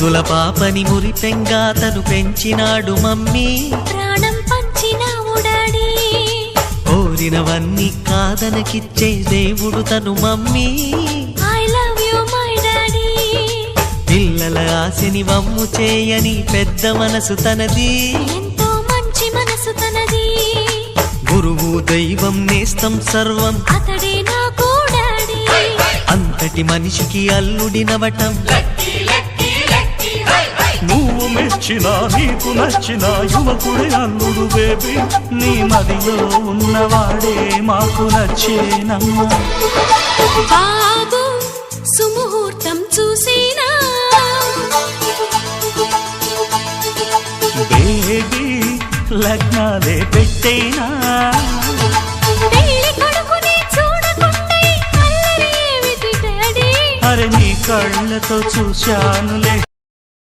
ముద్దుల పాపని మురిపెంగా తను పెంచినాడు మమ్మీ, ప్రాణం పంచినావు డాడీ. కోరినవన్నీ కాదనకిచ్చే దేవుడు తను mummy, I love you my daddy. పిల్లల ఆశని వమ్ము చేయని పెద్ద మనసు తనది, ఎంతో మంచి మనసు తనది. గురువు దైవం నేస్తం సర్వం అతడే నాకు డాడీ. అంతటి మనిషికి అల్లుడినవటం, నువ్వు మెచ్చినా నీకు నచ్చిన యువకుడే అల్లుడు బేబీ, నీ మదిలో ఉన్నవాడే మాకు నచ్చేనమ్మా. బాబు సుముహూర్తం చూసినా, బేబీ లగ్నాలే పెట్టేనా, పెళ్లి కొడుకుని చూడకుంటే అల్లరి ఏమిటి డాడీ. అరే నీ కళ్ళతో చూశానులే.